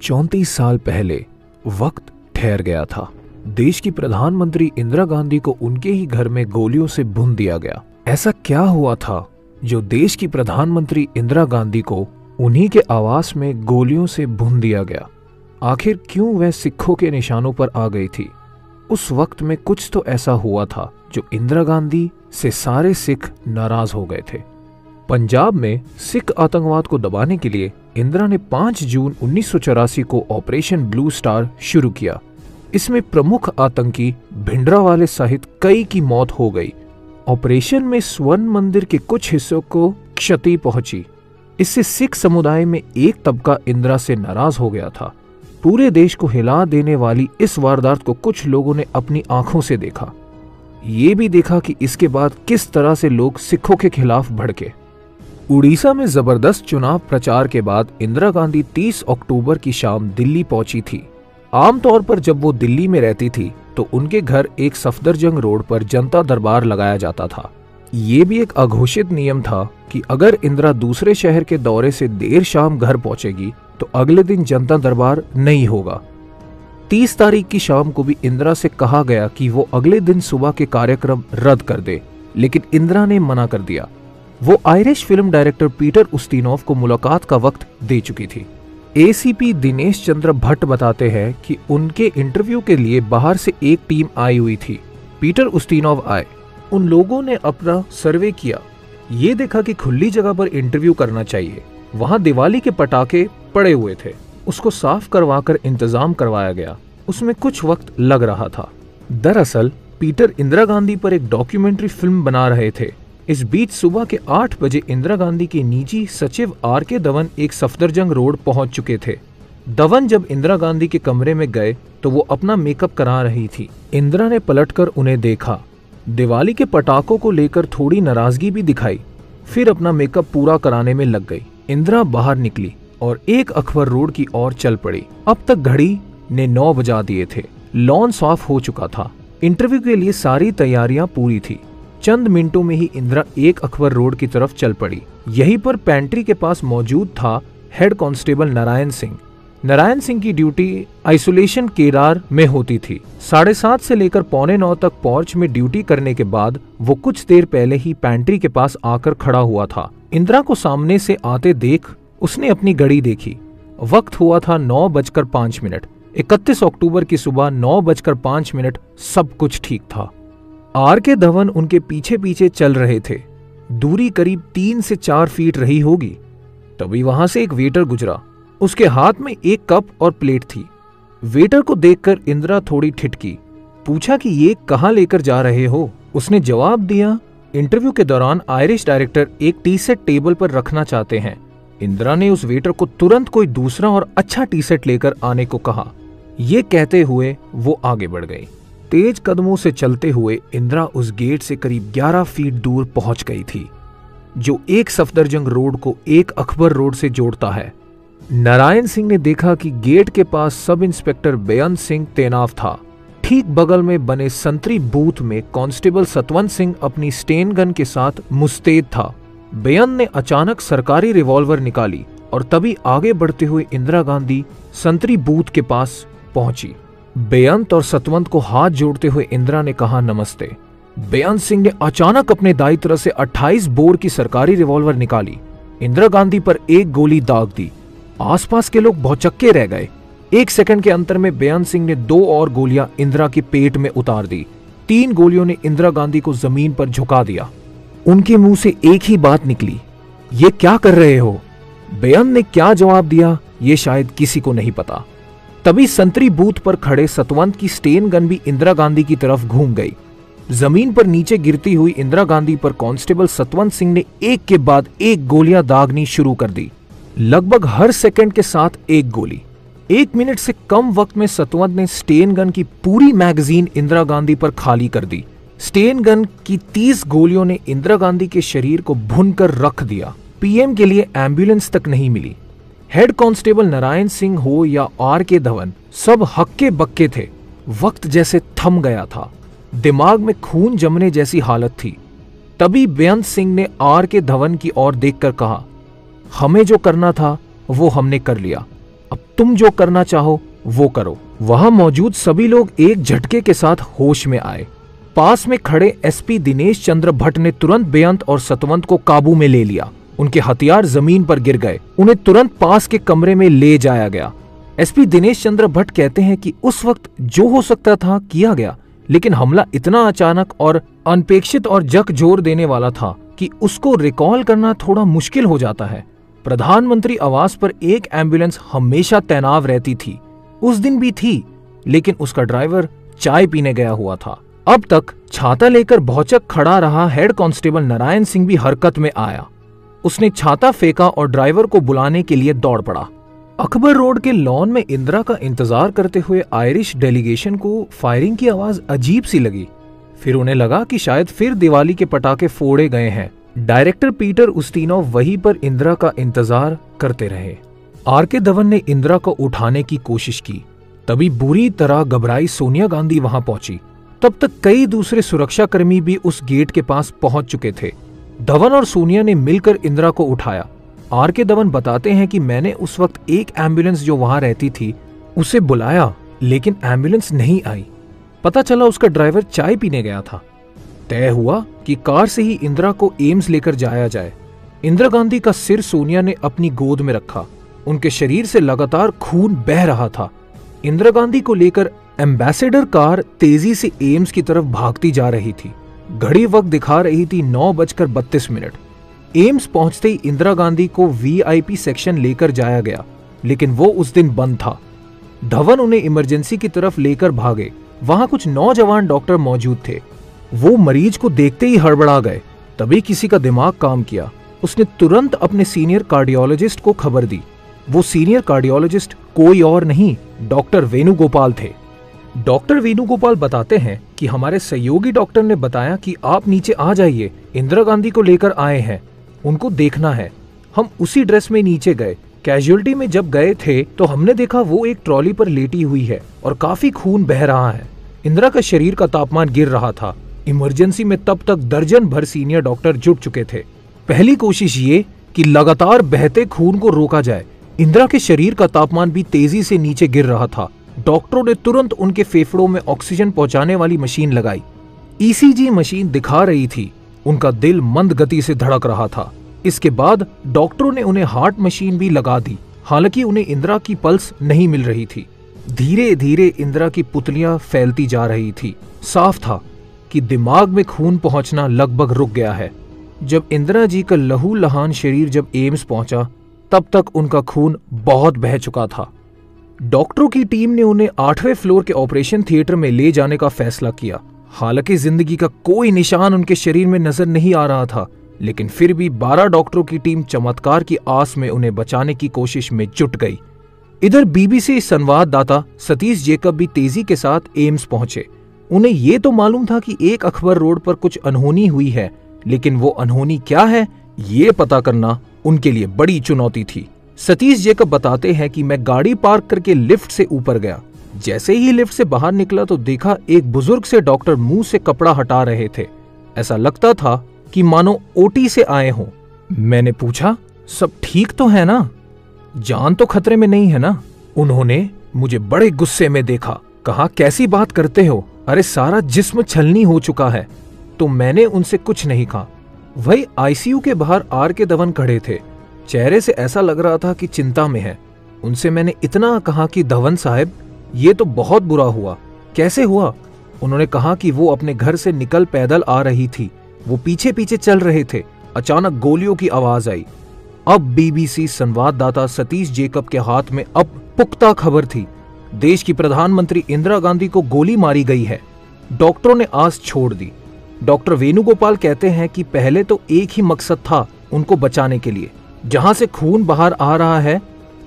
34 साल पहले वक्त ठहर गया था। देश की प्रधानमंत्री इंदिरा गांधी को उनके ही घर में गोलियों से भून दिया गया। ऐसा क्या हुआ था जो देश की प्रधानमंत्री इंदिरा गांधी को उन्हीं के आवास में गोलियों से भून दिया गया? आखिर क्यों वह सिखों के निशानों पर आ गई थी? उस वक्त में कुछ तो ऐसा हुआ था जो इंदिरा गांधी से सारे सिख नाराज हो गए थे। पंजाब में सिख आतंकवाद को दबाने के लिए इंदिरा ने 5 जून 1984 को ऑपरेशन ब्लू स्टार शुरू किया। इसमें प्रमुख आतंकी भिंडरावाले सहित कई की मौत हो गई। ऑपरेशन में स्वर्ण मंदिर के कुछ हिस्सों को क्षति पहुंची। इससे सिख समुदाय में एक तबका इंदिरा से नाराज हो गया था। पूरे देश को हिला देने वाली इस वारदात को कुछ लोगों ने अपनी आंखों से देखा। ये भी देखा कि इसके बाद किस तरह से लोग सिखों के खिलाफ भड़के। उड़ीसा में जबरदस्त चुनाव प्रचार के बाद इंदिरा गांधी 30 अक्टूबर की शाम दिल्ली पहुंची थी। आमतौर पर जब वो दिल्ली में रहती थी तो उनके घर एक सफदरजंग रोड पर जनता दरबार लगाया जाता था। ये भी एक अघोषित नियम था कि अगर इंदिरा दूसरे शहर के दौरे से देर शाम घर पहुंचेगी तो अगले दिन जनता दरबार नहीं होगा। 30 तारीख की शाम को भी इंदिरा से कहा गया कि वो अगले दिन सुबह के कार्यक्रम रद्द कर दे, लेकिन इंदिरा ने मना कर दिया। वो आयरिश फिल्म डायरेक्टर पीटर उस्तिनोव को मुलाकात का वक्त दे चुकी थी। एसीपी दिनेश चंद्र भट्ट बताते हैं कि उनके इंटरव्यू के लिए बाहर से एक टीम आई हुई थी। पीटर उस्तिनोव आए। उन लोगों ने अपना सर्वे किया। ये देखा कि खुली जगह पर इंटरव्यू करना चाहिए। वहां दिवाली के पटाखे पड़े हुए थे। उसको साफ करवाकर इंतजाम करवाया गया। उसमें कुछ वक्त लग रहा था। दरअसल पीटर इंदिरा गांधी पर एक डॉक्यूमेंट्री फिल्म बना रहे थे। इस बीच सुबह के 8 बजे इंदिरा गांधी के निजी सचिव आर.के. धवन एक सफदरजंग रोड पहुंच चुके थे। धवन जब इंदिरा गांधी के कमरे में गए तो वो अपना मेकअप करा रही थी। इंदिरा ने पलटकर उन्हें देखा। दिवाली के पटाखों को लेकर थोड़ी नाराजगी भी दिखाई। फिर अपना मेकअप पूरा कराने में लग गई। इंदिरा बाहर निकली और एक अकबर रोड की ओर चल पड़ी। अब तक घड़ी ने 9 बजा दिए थे। लॉन साफ हो चुका था। इंटरव्यू के लिए सारी तैयारियां पूरी थी। चंद मिनटों में ही इंदिरा एक अकबर रोड की तरफ चल पड़ी। यहीं पर पेंट्री के पास मौजूद था हेड कांस्टेबल नारायण सिंह। नारायण सिंह की ड्यूटी आइसोलेशन केदार में होती थी। 7:30 से लेकर 8:45 तक पोर्च में ड्यूटी करने के बाद वो कुछ देर पहले ही पेंट्री के पास आकर खड़ा हुआ था। इंदिरा को सामने से आते देख उसने अपनी घड़ी देखी। वक्त हुआ था 9:05। 31 अक्टूबर की सुबह 9:05। सब कुछ ठीक था। आर.के. धवन उनके पीछे पीछे चल रहे थे। दूरी करीब 3 से 4 फीट रही होगी। तभी वहां से एक वेटर गुजरा। उसके हाथ में एक कप और प्लेट थी। वेटर को देखकर इंदिरा थोड़ी ठिठकी। पूछा कि ये कहाँ लेकर जा रहे हो? उसने जवाब दिया, इंटरव्यू के दौरान आयरिश डायरेक्टर एक टी सेट टेबल पर रखना चाहते हैं। इंदिरा ने उस वेटर को तुरंत कोई दूसरा और अच्छा टी सेट लेकर आने को कहा। ये कहते हुए वो आगे बढ़ गई। तेज कदमों से चलते हुए इंदिरा उस गेट से करीब 11 फीट दूर पहुंच गई थी, जो एक सफदरजंग रोड को एक अकबर रोड से जोड़ता है। नारायण सिंह ने देखा कि गेट के पास सब इंस्पेक्टर बेअंत सिंह तैनात था। ठीक बगल में बने संतरी बूथ में कांस्टेबल सतवंत सिंह अपनी स्टेन गन के साथ मुस्तैद था। बेअंत ने अचानक सरकारी रिवॉल्वर निकाली और तभी आगे बढ़ते हुए इंदिरा गांधी संतरी बूथ के पास पहुंची। बेअंत और सतवंत को हाथ जोड़ते हुए इंदिरा ने कहा, नमस्ते। बेअंत सिंह ने अचानक अपने दाईं तरफ से 28 बोर की सरकारी रिवॉल्वर निकाली। इंदिरा गांधी पर एक गोली दाग दी। आसपास के लोग भौचक्के रह गए। 1 सेकंड के अंतर में बेअंत सिंह ने 2 और गोलियां इंदिरा के पेट में उतार दी। 3 गोलियों ने इंदिरा गांधी को जमीन पर झुका दिया। उनके मुंह से एक ही बात निकली, ये क्या कर रहे हो? बेअंत ने क्या जवाब दिया ये शायद किसी को नहीं पता। तभी संतरी बूथ पर खड़े सतवंत की स्टेन गन भी इंदिरा गांधी की तरफ घूम गई। जमीन पर नीचे गिरती हुई इंदिरा गांधी पर कांस्टेबल सतवंत सिंह ने एक के बाद एक गोलियां दागनी शुरू कर दी। लगभग हर सेकंड के साथ एक गोली। 1 मिनट से कम वक्त में सतवंत ने स्टेन गन की पूरी मैगजीन इंदिरा गांधी पर खाली कर दी। स्टेन गन की 30 गोलियों ने इंदिरा गांधी के शरीर को भुनकर रख दिया। पीएम के लिए एम्बुलेंस तक नहीं मिली। हेड कांस्टेबल नारायण सिंह हो या आर.के. धवन, सब हक्के बक्के थे। वक्त जैसे थम गया था। दिमाग में खून जमने जैसी हालत थी। तभी बेअंत सिंह ने आर.के. धवन की ओर देखकर कहा, हमें जो करना था वो हमने कर लिया, अब तुम जो करना चाहो वो करो। वहां मौजूद सभी लोग एक झटके के साथ होश में आए। पास में खड़े एसपी दिनेश चंद्र भट्ट ने तुरंत बेअंत और सतवंत को काबू में ले लिया। उनके हथियार जमीन पर गिर गए। उन्हें तुरंत पास के कमरे में ले जाया गया। एसपी दिनेश चंद्र भट्ट कहते हैं कि उस वक्त जो हो सकता था किया गया, लेकिन हमला इतना अचानक और अनपेक्षित और झकझोर देने वाला था कि उसको रिकॉल करना थोड़ा मुश्किल हो जाता है। प्रधानमंत्री आवास पर एक एम्बुलेंस हमेशा तैनाव रहती थी, उस दिन भी थी, लेकिन उसका ड्राइवर चाय पीने गया हुआ था। अब तक छाता लेकर भौचक खड़ा रहा हेड कांस्टेबल नारायण सिंह भी हरकत में आया। उसने छाता फेंका और ड्राइवर को बुलाने के लिए दौड़ पड़ा। अकबर रोड के लॉन में इंदिरा का इंतजार करते हुए आयरिश डेलीगेशन को फायरिंग की आवाज अजीब सी लगी। फिर उन्हें लगा कि शायद फिर दिवाली के पटाखे फोड़े गए हैं। डायरेक्टर पीटर उस्तीनोव वहीं पर इंदिरा का इंतजार करते रहे। आर.के. धवन ने इंदिरा को उठाने की कोशिश की। तभी बुरी तरह घबराई सोनिया गांधी वहां पहुंची। तब तक कई दूसरे सुरक्षाकर्मी भी उस गेट के पास पहुंच चुके थे। धवन और सोनिया ने मिलकर इंदिरा को उठाया। आर.के. धवन बताते हैं कि मैंने उस वक्त एक एम्बुलेंस जो वहां रहती थी उसे बुलाया, लेकिन एम्बुलेंस नहीं आई। पता चला उसका ड्राइवर चाय पीने गया था। तय हुआ कि कार से ही इंदिरा को एम्स लेकर जाया जाए। इंदिरा गांधी का सिर सोनिया ने अपनी गोद में रखा। उनके शरीर से लगातार खून बह रहा था। इंदिरा गांधी को लेकर एम्बेसडर कार तेजी से एम्स की तरफ भागती जा रही थी। घड़ी वक्त दिखा रही थी 9:32। एम्स पहुंचते ही इंदिरा गांधी को वीआईपी सेक्शन लेकर जाया गया, लेकिन वो उस दिन बंद था। धवन उन्हें इमरजेंसी की तरफ लेकर भागे। वहां कुछ नौजवान डॉक्टर मौजूद थे। वो मरीज को देखते ही हड़बड़ा गए। तभी किसी का दिमाग काम किया। उसने तुरंत अपने सीनियर कार्डियोलॉजिस्ट को खबर दी। वो सीनियर कार्डियोलॉजिस्ट कोई और नहीं, डॉक्टर वेणुगोपाल थे। डॉक्टर वेणुगोपाल बताते हैं कि हमारे सहयोगी डॉक्टर ने बताया कि आप नीचे आ जाइए, इंदिरा गांधी को लेकर आए हैं, उनको देखना है। हम उसी ड्रेस में नीचे गए। कैजुअलिटी में जब गए थे तो हमने देखा वो एक ट्रॉली पर लेटी हुई है और काफी खून बह रहा है। इंदिरा का शरीर का तापमान गिर रहा था। इमरजेंसी में तब तक दर्जन भर सीनियर डॉक्टर जुट चुके थे। पहली कोशिश ये कि लगातार बहते खून को रोका जाए। इंदिरा के शरीर का तापमान भी तेजी से नीचे गिर रहा था। डॉक्टरों ने तुरंत उनके फेफड़ों में ऑक्सीजन पहुंचाने वाली मशीन लगाई। ईसीजी मशीन दिखा रही थी। उनका दिल मंद गति से धड़क रहा था। इसके बाद डॉक्टरों ने उन्हें हार्ट मशीन भी लगा दी। हालांकि उन्हें इंदिरा की पल्स नहीं मिल रही थी। धीरे धीरे इंदिरा की पुतलियां फैलती जा रही थी। साफ था कि दिमाग में खून पहुंचना लगभग रुक गया है। जब इंदिरा जी का लहू लहान शरीर जब एम्स पहुंचा, तब तक उनका खून बहुत बह चुका था। डॉक्टरों की टीम ने उन्हें 8वें फ्लोर के ऑपरेशन थिएटर में ले जाने का फैसला किया। हालांकि जिंदगी का कोई निशान उनके शरीर में नजर नहीं आ रहा था, लेकिन फिर भी 12 डॉक्टरों की टीम चमत्कार की आस में उन्हें बचाने की कोशिश में जुट गई। इधर बीबीसी संवाददाता सतीश जेकब भी तेजी के साथ एम्स पहुंचे। उन्हें ये तो मालूम था कि एक अकबर रोड पर कुछ अनहोनी हुई है, लेकिन वो अनहोनी क्या है ये पता करना उनके लिए बड़ी चुनौती थी। सतीश जेकब बताते हैं कि मैं गाड़ी पार्क करके लिफ्ट से ऊपर गया। जैसे ही लिफ्ट से बाहर निकला तो देखा एक बुजुर्ग से डॉक्टर मुंह से कपड़ा हटा रहे थे। ऐसा लगता था कि मानो ओटी से आए हों। मैंने पूछा, सब ठीक तो है ना? जान तो खतरे में नहीं है ना? उन्होंने मुझे बड़े गुस्से में देखा। कहा, कैसी बात करते हो? अरे सारा जिस्म छलनी हो चुका है। तो मैंने उनसे कुछ नहीं कहा। वही आईसीयू के बाहर आर.के. धवन खड़े थे। चेहरे से ऐसा लग रहा था कि चिंता में है। उनसे मैंने इतना कहा कि धवन साहब, ये तो बहुत बुरा हुआ। कैसे हुआ? उन्होंने कहा कि वो अपने घर से निकल पैदल आ रही थी। वो पीछे पीछे चल रहे थे। अचानक गोलियों की आवाज आई। अब बीबीसी संवाददाता सतीश जेकब के हाथ में अब पुख्ता खबर थी। देश की प्रधानमंत्री इंदिरा गांधी को गोली मारी गई है। डॉक्टरों ने आस छोड़ दी। डॉक्टर वेणुगोपाल कहते हैं कि पहले तो एक ही मकसद था उनको बचाने के लिए। जहां से खून बाहर आ रहा है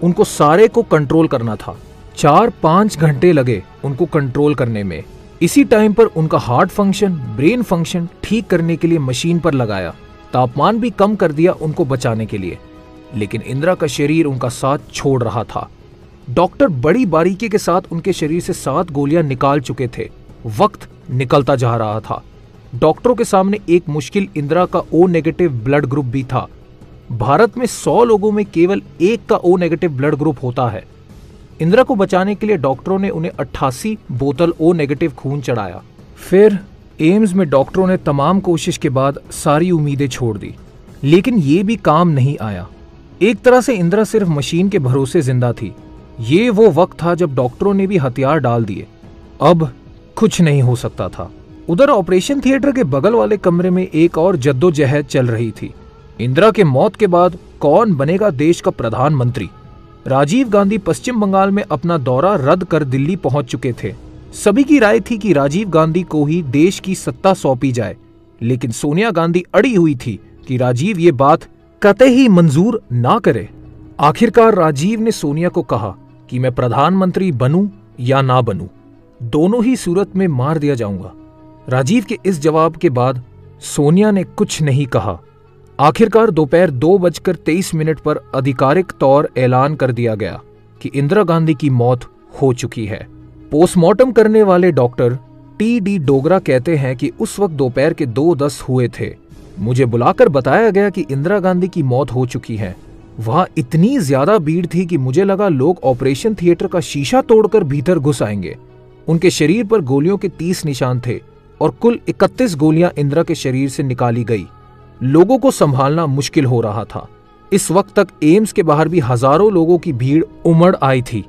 उनको सारे को कंट्रोल करना था। 4-5 घंटे लगे उनको कंट्रोल करने में। इसी टाइम पर उनका हार्ट फंक्शन, ब्रेन फंक्शन ठीक करने के लिए मशीन पर लगाया। तापमान भी कम कर दिया उनको बचाने के लिए। लेकिन इंदिरा का शरीर उनका साथ छोड़ रहा था। डॉक्टर बड़ी बारीकी के साथ उनके शरीर से 7 गोलियां निकाल चुके थे। वक्त निकलता जा रहा था। डॉक्टरों के सामने एक मुश्किल इंदिरा का O- ब्लड ग्रुप भी था। भारत में 100 लोगों में केवल एक का O- ब्लड ग्रुप होता है। इंदिरा को बचाने के लिए डॉक्टरों ने उन्हें 88 बोतल ओ नेगेटिव खून चढ़ाया। फिर एम्स में डॉक्टरों ने तमाम कोशिश के बाद सारी उम्मीदें छोड़ दी, लेकिन ये भी काम नहीं आया। एक तरह से इंदिरा सिर्फ मशीन के भरोसे जिंदा थी। ये वो वक्त था जब डॉक्टरों ने भी हथियार डाल दिए। अब कुछ नहीं हो सकता था। उधर ऑपरेशन थिएटर के बगल वाले कमरे में एक और जद्दोजहद चल रही थी। इंदिरा के मौत के बाद कौन बनेगा देश का प्रधानमंत्री? राजीव गांधी पश्चिम बंगाल में अपना दौरा रद्द कर दिल्ली पहुंच चुके थे। सभी की राय थी कि राजीव गांधी को ही देश की सत्ता सौंपी जाए, लेकिन सोनिया गांधी अड़ी हुई थी कि राजीव ये बात कतई मंजूर ना करे। आखिरकार राजीव ने सोनिया को कहा कि मैं प्रधानमंत्री बनूं या ना बनूं, दोनों ही सूरत में मार दिया जाऊंगा। राजीव के इस जवाब के बाद सोनिया ने कुछ नहीं कहा। आखिरकार दोपहर 2:23 पर आधिकारिक तौर ऐलान कर दिया गया कि इंदिरा गांधी की मौत हो चुकी है। पोस्टमार्टम करने वाले डॉक्टर टी.डी. डोगरा कहते हैं कि उस वक्त दोपहर के 2:10 हुए थे। मुझे बुलाकर बताया गया कि इंदिरा गांधी की मौत हो चुकी है। वहां इतनी ज्यादा भीड़ थी कि मुझे लगा लोग ऑपरेशन थिएटर का शीशा तोड़कर भीतर घुस आएंगे। उनके शरीर पर गोलियों के 30 निशान थे और कुल 31 गोलियां इंदिरा के शरीर से निकाली गई। लोगों को संभालना मुश्किल हो रहा था। इस वक्त तक एम्स के बाहर भी हजारों लोगों की भीड़ उमड़ आई थी।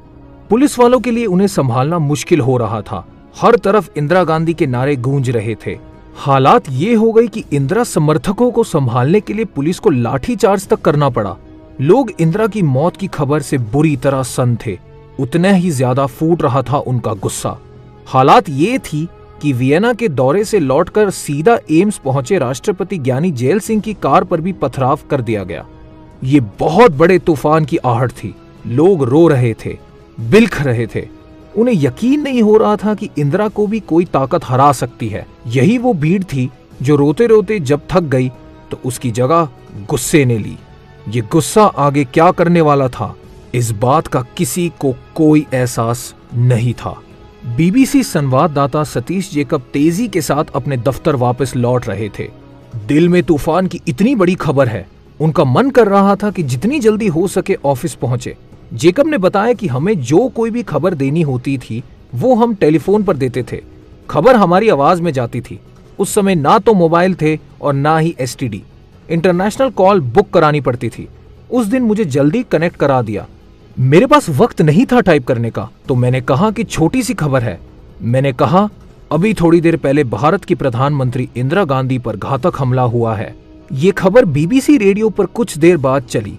पुलिस वालों के लिए उन्हें संभालना मुश्किल हो रहा था। हर तरफ इंदिरा गांधी के नारे गूंज रहे थे। हालात ये हो गई कि इंदिरा समर्थकों को संभालने के लिए पुलिस को लाठीचार्ज तक करना पड़ा। लोग इंदिरा की मौत की खबर से बुरी तरह सन्न थे। उतना ही ज्यादा फूट रहा था उनका गुस्सा। हालात ये थी कि वियना के दौरे से लौटकर सीधा एम्स पहुंचे राष्ट्रपति ज्ञानी जैल सिंह की कार पर भी पथराव कर दिया गया। ये बहुत बड़े तूफान की आहट थी। लोग रो रहे थे, बिलख रहे थे। उन्हें यकीन नहीं हो रहा था कि इंदिरा को भी कोई ताकत हरा सकती है। यही वो भीड़ थी जो रोते रोते जब थक गई तो उसकी जगह गुस्से ने ली। ये गुस्सा आगे क्या करने वाला था, इस बात का किसी को कोई एहसास नहीं था। बीबीसी संवाददाता सतीश जेकब तेजी के साथ अपने दफ्तर वापस लौट रहे थे। दिल में तूफान की इतनी बड़ी खबर है। उनका मन कर रहा था कि जितनी जल्दी हो सके ऑफिस पहुंचे। जेकब ने बताया कि हमें जो कोई भी खबर देनी होती थी वो हम टेलीफोन पर देते थे। खबर हमारी आवाज में जाती थी। उस समय ना तो मोबाइल थे और ना ही एसटीडी। इंटरनेशनल कॉल बुक करानी पड़ती थी। उस दिन मुझे जल्दी कनेक्ट करा दिया। मेरे पास वक्त नहीं था टाइप करने का, तो मैंने कहा कि छोटी सी खबर है। मैंने कहा अभी थोड़ी देर पहले भारत की प्रधानमंत्री इंदिरा गांधी पर घातक हमला हुआ है। ये खबर बीबीसी रेडियो पर कुछ देर बाद चली,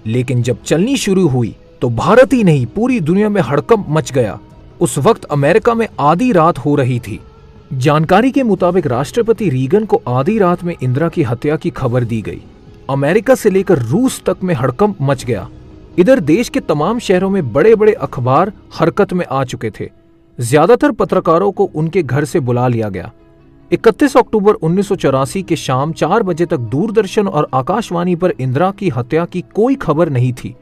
लेकिन जब चलनी शुरू हुई तो भारत ही नहीं पूरी दुनिया में हड़कंप मच गया। उस वक्त अमेरिका में आधी रात हो रही थी। जानकारी के मुताबिक राष्ट्रपति रीगन को आधी रात में इंदिरा की हत्या की खबर दी गई। अमेरिका से लेकर रूस तक में हड़कंप मच गया। इधर देश के तमाम शहरों में बड़े बड़े अखबार हरकत में आ चुके थे। ज्यादातर पत्रकारों को उनके घर से बुला लिया गया। 31 अक्टूबर 1984 के शाम 4 बजे तक दूरदर्शन और आकाशवाणी पर इंदिरा की हत्या की कोई खबर नहीं थी।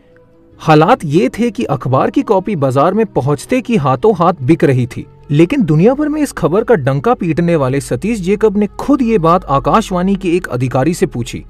हालात ये थे कि अखबार की कॉपी बाजार में पहुंचते की हाथों हाथ बिक रही थी। लेकिन दुनिया भर में इस खबर का डंका पीटने वाले सतीश जेकब ने खुद ये बात आकाशवाणी के एक अधिकारी से पूछी।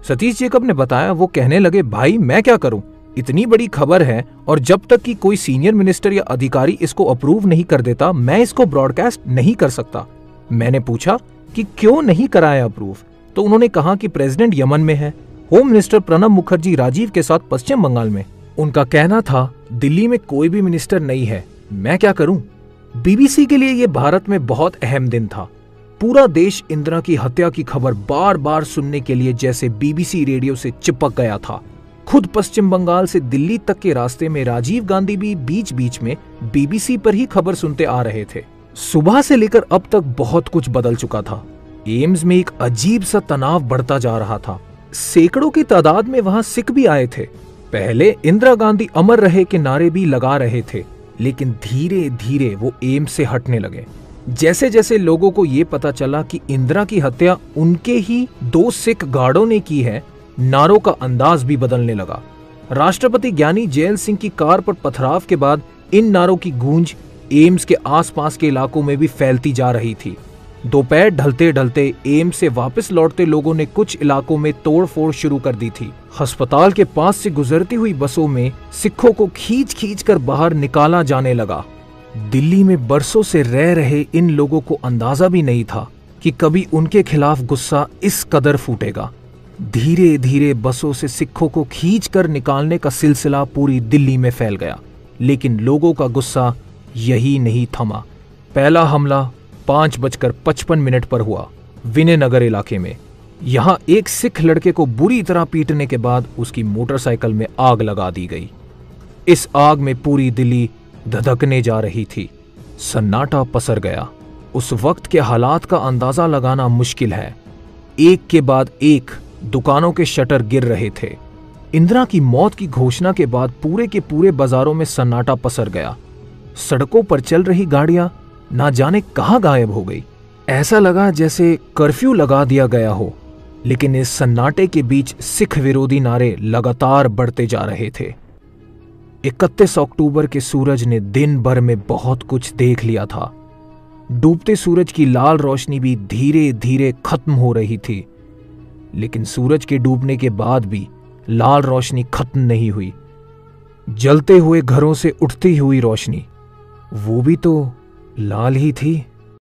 सतीश जेकब ने बताया, वो कहने लगे, भाई मैं क्या करूं, इतनी बड़ी खबर है और जब तक कि कोई सीनियर मिनिस्टर या अधिकारी इसको अप्रूव नहीं कर देता मैं इसको ब्रॉडकास्ट नहीं कर सकता। मैंने पूछा कि क्यों नहीं कराया अप्रूव, तो उन्होंने कहा कि प्रेसिडेंट यमन में है, होम मिनिस्टर प्रणब मुखर्जी राजीव के साथ पश्चिम बंगाल में। उनका कहना था दिल्ली में कोई भी मिनिस्टर नहीं है, मैं क्या करूं। बीबीसी के लिए यह भारत में बहुत अहम दिन था। पूरा देश इंदिरा की हत्या की खबर बार बार सुनने के लिए जैसे बीबीसी रेडियो से चिपक गया था। खुद पश्चिम बंगाल से दिल्ली तक के रास्ते में राजीव गांधी भी बीच बीच में बीबीसी पर ही खबर सुनते आ रहे थे। सुबह से लेकर अब तक बहुत कुछ बदल चुका था। एम्स में एक अजीब सा तनाव बढ़ता जा रहा था। सैकड़ों की तादाद में वहां सिख भी आए थे। पहले इंदिरा गांधी अमर रहे के नारे भी लगा रहे थे, लेकिन धीरे धीरे वो एम्स से हटने लगे। जैसे जैसे लोगों को ये पता चला कि इंदिरा की हत्या उनके ही 2 सिख गार्डों ने की है, नारों का अंदाज भी बदलने लगा। राष्ट्रपति ज्ञानी जैल सिंह की कार पर पथराव के बाद इन नारों की गूंज एम्स के आसपास के इलाकों में भी फैलती जा रही थी। दोपहर ढलते ढलते एम्स से वापस लौटते लोगों ने कुछ इलाकों में तोड़फोड़ शुरू कर दी थी। अस्पताल के पास से गुजरती हुई बसों में सिखों को खींच खींच कर बाहर निकाला जाने लगा। दिल्ली में बरसों से रह रहे इन लोगों को अंदाजा भी नहीं था कि कभी उनके खिलाफ गुस्सा इस कदर फूटेगा। धीरे धीरे बसों से सिखों को खींच कर निकालने का सिलसिला पूरी दिल्ली में फैल गया, लेकिन लोगों का गुस्सा यही नहीं थमा। पहला हमला 5:55 पर हुआ विनयनगर इलाके में। यहां एक सिख लड़के को बुरी तरह पीटने के बाद उसकी मोटरसाइकिल में आग लगा दी गई। इस आग में पूरी दिल्ली धधकने जा रही थी। सन्नाटा पसर गया। उस वक्त के हालात का अंदाजा लगाना मुश्किल है। एक के बाद एक दुकानों के शटर गिर रहे थे। इंदिरा की मौत की घोषणा के बाद पूरे के पूरे बाजारों में सन्नाटा पसर गया। सड़कों पर चल रही गाड़ियां ना जाने कहां गायब हो गई। ऐसा लगा जैसे कर्फ्यू लगा दिया गया हो। लेकिन इस सन्नाटे के बीच सिख विरोधी नारे लगातार बढ़ते जा रहे थे। 31 अक्टूबर के सूरज ने दिन भर में बहुत कुछ देख लिया था। डूबते सूरज की लाल रोशनी भी धीरे धीरे खत्म हो रही थी, लेकिन सूरज के डूबने के बाद भी लाल रोशनी खत्म नहीं हुई। जलते हुए घरों से उठती हुई रोशनी, वो भी तो लाल ही थी।